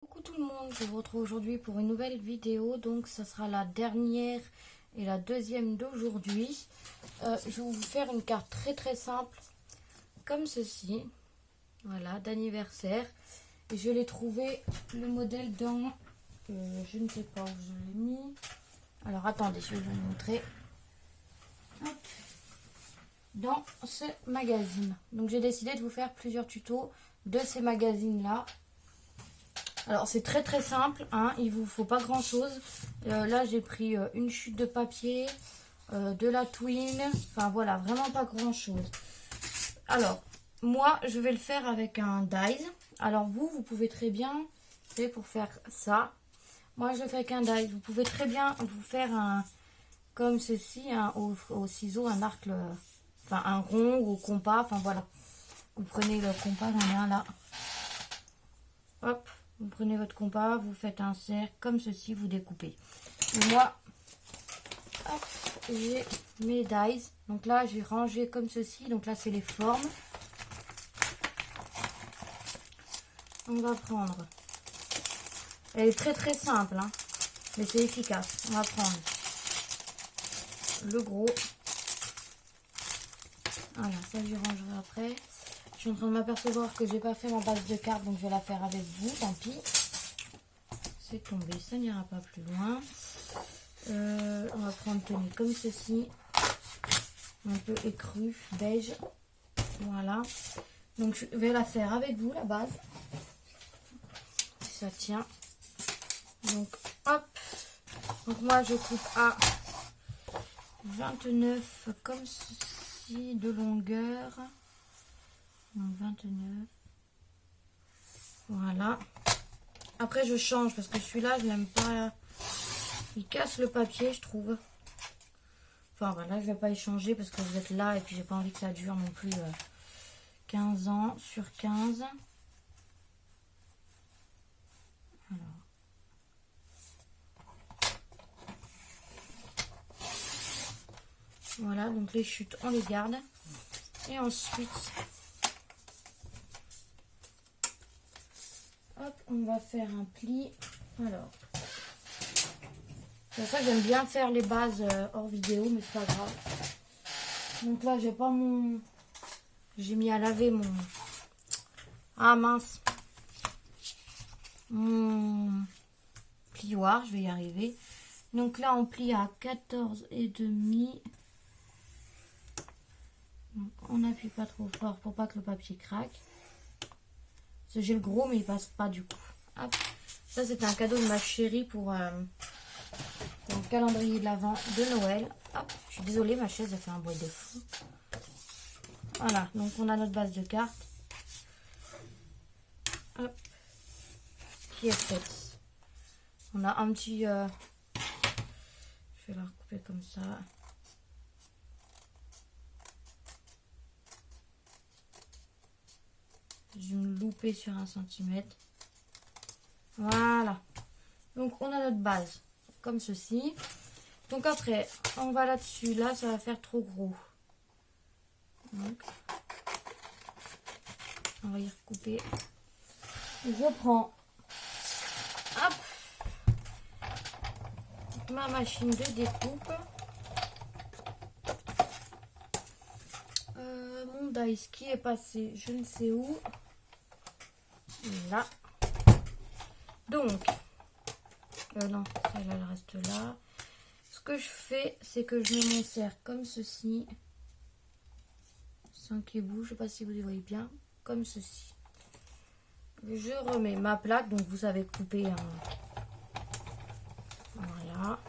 Coucou tout le monde, je vous retrouve aujourd'hui pour une nouvelle vidéo. Donc ça sera la dernière et la deuxième d'aujourd'hui. Je vais vous faire une carte très simple comme ceci. Voilà, d'anniversaire. Et je l'ai trouvé le modèle dans... je ne sais pas où je l'ai mis. Alors attendez, je vais vous montrer. Hop. Dans ce magazine. Donc j'ai décidé de vous faire plusieurs tutos de ces magazines là. Alors c'est très simple, hein, il vous faut pas grand chose. Là j'ai pris une chute de papier, de la twine, enfin voilà, vraiment pas grand chose. Alors moi je vais le faire avec un dies. Alors vous pouvez très bien, c'est pour faire ça. Moi je le fais avec un dies. Vous pouvez très bien vous faire un comme ceci, hein, au ciseau, un arc, enfin un rond ou au compas, enfin voilà. Vous prenez le compas, j'en ai un là. Hop. Vous prenez votre compas, vous faites un cercle comme ceci, vous découpez. Et moi, j'ai mes dies. Donc là, j'ai rangé comme ceci. Donc là, c'est les formes. On va prendre. Elle est très simple, hein, mais c'est efficace. On va prendre le gros. Voilà, ça je rangerai après. Je suis en train de m'apercevoir que j'ai pas fait ma base de carte, donc je vais la faire avec vous, tant pis. C'est tombé, ça n'ira pas plus loin. On va prendre tenue comme ceci, un peu écru, beige. Voilà. Donc je vais la faire avec vous, la base. Si ça tient. Donc hop. Donc moi je coupe à 29 comme ceci de longueur. Donc 29. Voilà. Après je change parce que celui-là je l'aime pas. Il casse le papier, je trouve. Enfin voilà, je vais pas échanger parce que vous êtes là et puis j'ai pas envie que ça dure non plus 15 ans sur 15. Alors. Voilà, donc les chutes on les garde. Et ensuite, hop, on va faire un pli. Alors, c'est pour ça que j'aime bien faire les bases hors vidéo, mais c'est pas grave. Donc là, j'ai pas mon... J'ai mis à laver mon... Ah mince. Mon plioir, je vais y arriver. Donc là, on plie à 14,5. Donc on n'appuie pas trop fort pour pas que le papier craque. Parce que j'ai le gros, mais il passe pas du coup. Hop. Ça, c'était un cadeau de ma chérie pour le calendrier de l'Avent de Noël. Hop. Je suis désolée, ma chaise a fait un bruit de fou. Voilà, donc on a notre base de cartes. Hop. Qui est faite. On a un petit... je vais la recouper comme ça. Je vais me louper sur 1 cm. Voilà. Donc on a notre base comme ceci. Donc après on va là-dessus. Là ça va faire trop gros. Donc on va y recouper. Je prends hop, ma machine de découpe. Mon dice qui est passé je ne sais où. Là. Donc, non, celle-là elle reste là. Ce que je fais, c'est que je mets mon cercle comme ceci. Sans qu'il bouge, je sais pas si vous y voyez bien. Comme ceci. Je remets ma plaque, donc vous savez couper. Hein. Voilà.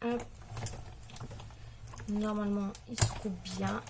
Hop. Normalement, il se coupe bien.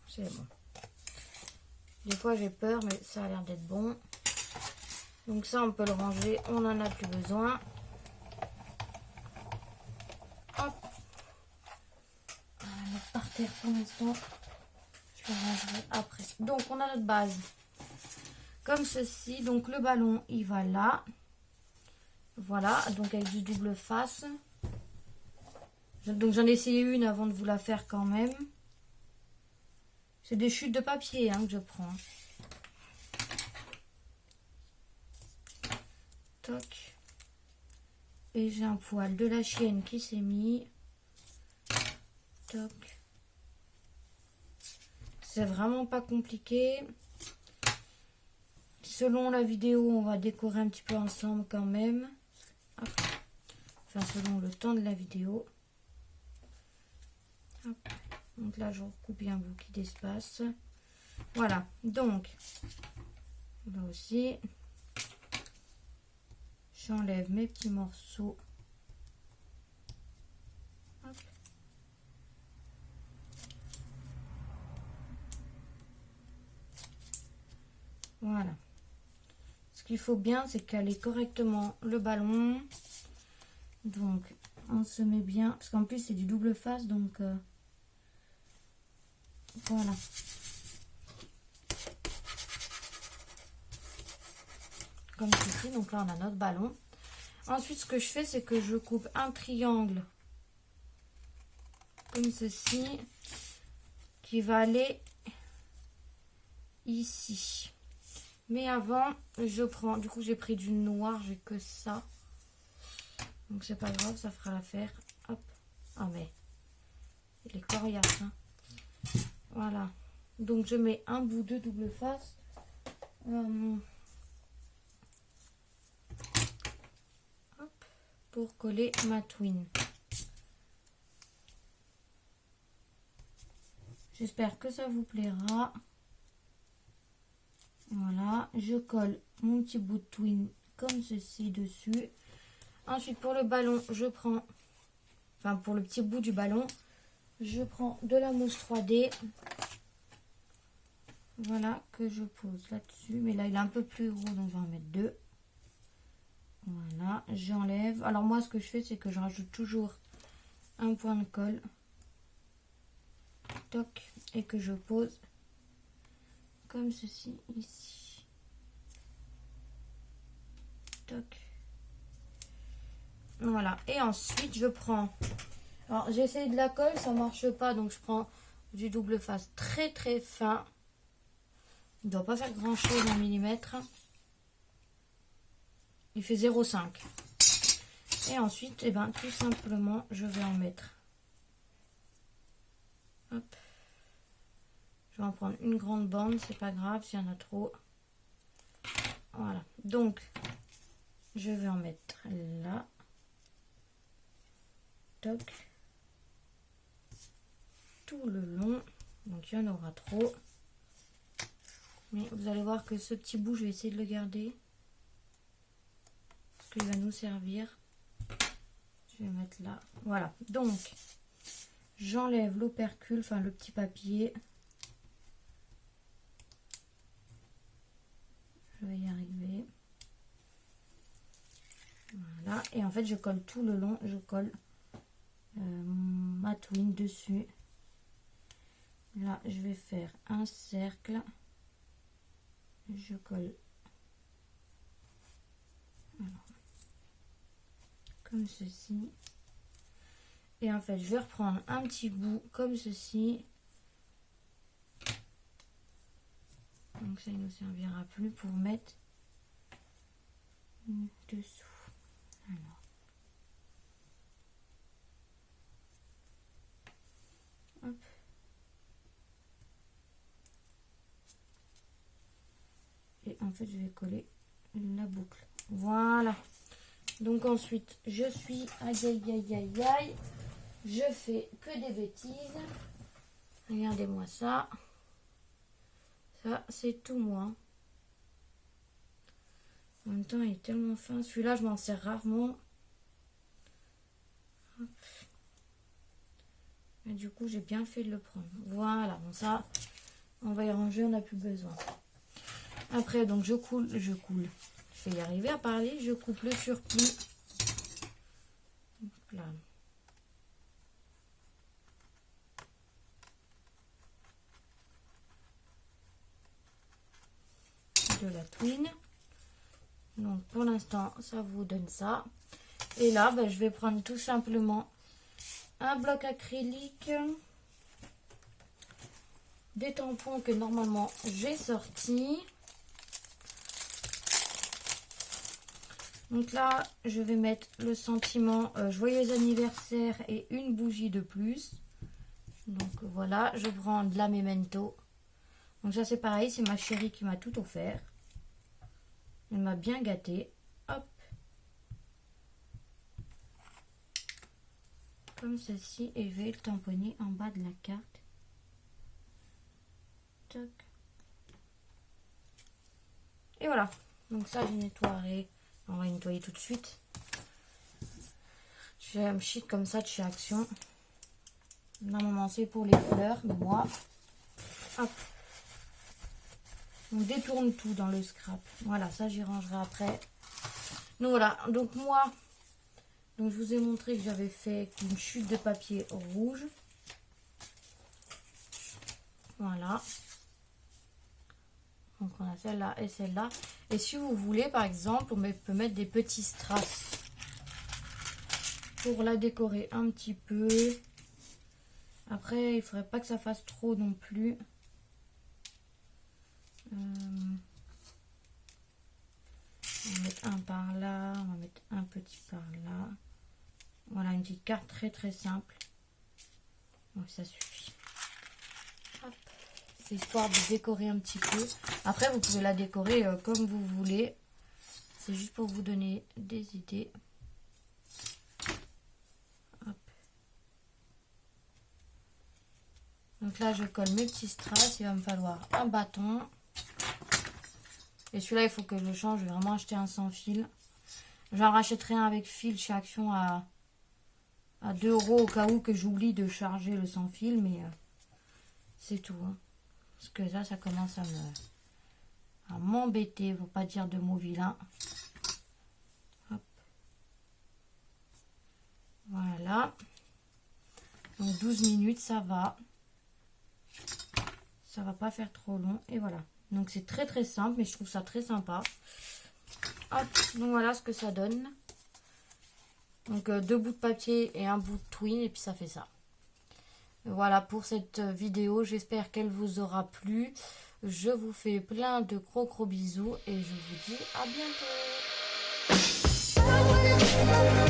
C'est bon. Des fois j'ai peur, mais ça a l'air d'être bon. Donc ça on peut le ranger, on n'en a plus besoin. Hop. On va le mettre par terre pour l'instant. Je le rangerai après. Donc on a notre base. Comme ceci. Donc le ballon il va là. Voilà, donc avec du double face. Donc j'en ai essayé une avant de vous la faire quand même. C'est des chutes de papier hein, que je prends. Toc. Et j'ai un poil de la chienne qui s'est mis. Toc. C'est vraiment pas compliqué. Selon la vidéo, on va décorer un petit peu ensemble quand même. Hop. Enfin, selon le temps de la vidéo. Hop. Donc là, je recoupe un bouquet d'espace. Voilà. Donc, là aussi, j'enlève mes petits morceaux. Hop. Voilà. Ce qu'il faut bien, c'est caler correctement le ballon. Donc, on se met bien. Parce qu'en plus, c'est du double face. Donc, voilà. Comme ceci. Donc là, on a notre ballon. Ensuite, ce que je fais, c'est que je coupe un triangle. Comme ceci. Qui va aller ici. Mais avant, je prends... Du coup, j'ai pris du noir. J'ai que ça. Donc, c'est pas grave. Ça fera l'affaire. Hop. Ah, mais... Il est coriace, hein. Voilà. Donc, je mets un bout de double face. Hop, pour coller ma twin. J'espère que ça vous plaira. Voilà. Je colle mon petit bout de twin comme ceci dessus. Ensuite, pour le ballon, je prends... Enfin, pour le petit bout du ballon, je prends de la mousse 3D. Voilà, que je pose là-dessus. Mais là, il est un peu plus gros, donc je vais en mettre deux. Voilà, j'enlève. Alors moi, ce que je fais, c'est que je rajoute toujours un point de colle. Toc. Et que je pose comme ceci, ici. Toc. Voilà. Et ensuite, je prends... Alors, j'ai essayé de la colle, ça marche pas. Donc, je prends du double face très, très fin. Il ne doit pas faire grand-chose en millimètres. Il fait 0,5. Et ensuite, eh ben, tout simplement, je vais en mettre. Hop. Je vais en prendre une grande bande, c'est pas grave s'il y en a trop. Voilà. Donc, je vais en mettre là. Toc. Tout le long. Donc, il y en aura trop. Mais vous allez voir que ce petit bout, je vais essayer de le garder. Parce qu'il va nous servir. Je vais mettre là. Voilà. Donc, j'enlève l'opercule, enfin le petit papier. Je vais y arriver. Voilà. Et en fait, je colle tout le long. Je colle ma twin dessus. Là, je vais faire un cercle. Je colle. Voilà. Comme ceci. Et en fait, je vais reprendre un petit bout comme ceci. Donc ça, il ne nous servira plus pour mettre dessous. Alors. Hop. Et en fait, je vais coller la boucle. Voilà. Donc ensuite, je suis... Aïe, aïe, aïe, aïe, aïe. Je fais que des bêtises. Regardez-moi ça. Ça, c'est tout moi. En même temps, il est tellement fin. Celui-là, je m'en sers rarement. Hop. Et du coup, j'ai bien fait de le prendre. Voilà, bon ça, on va y ranger, on n'a plus besoin. Après, donc je coule. Je vais y arriver à parler. Je coupe le surplus. Donc, là. De la twin. Donc pour l'instant, ça vous donne ça. Et là, ben, je vais prendre tout simplement un bloc acrylique, des tampons que normalement j'ai sortis. Donc là, je vais mettre le sentiment joyeux anniversaire et une bougie de plus. Donc voilà, je prends de la Memento. Donc ça c'est pareil, c'est ma chérie qui m'a tout offert. Elle m'a bien gâtée. Hop. Comme ceci. Et je vais le tamponner en bas de la carte. Toc. Et voilà. Donc ça, je nettoierai. On va nettoyer tout de suite. J'ai un sheet comme ça de chez Action. Normalement, c'est pour les fleurs. Mais moi, hop. On détourne tout dans le scrap. Voilà, ça j'y rangerai après. Donc voilà, donc moi, donc je vous ai montré que j'avais fait une chute de papier rouge. Voilà. Donc on a celle-là et celle-là. Et si vous voulez, par exemple, on peut mettre des petits strass pour la décorer un petit peu. Après, il ne faudrait pas que ça fasse trop non plus. On va mettre un par là, on va mettre un petit par là. Voilà, une petite carte très très simple. Donc ça suffit. C'est histoire de décorer un petit peu. Après, vous pouvez la décorer comme vous voulez. C'est juste pour vous donner des idées. Hop. Donc là, je colle mes petits strass. Il va me falloir un bâton. Et celui-là, il faut que je le change. Je vais vraiment acheter un sans fil. J'en rachèterai un avec fil chez Action à 2 € au cas où que j'oublie de charger le sans fil. Mais c'est tout. Hein. Parce que là, ça commence à m'embêter. Faut pas dire de mots vilains. Hop. Voilà. Donc 12 minutes, ça va. Ça va pas faire trop long. Et voilà. Donc c'est très très simple, mais je trouve ça très sympa. Hop. Donc voilà ce que ça donne. Donc 2 bouts de papier et un bout de twine. Et puis ça fait ça. Voilà pour cette vidéo. J'espère qu'elle vous aura plu. Je vous fais plein de gros bisous. Et je vous dis à bientôt.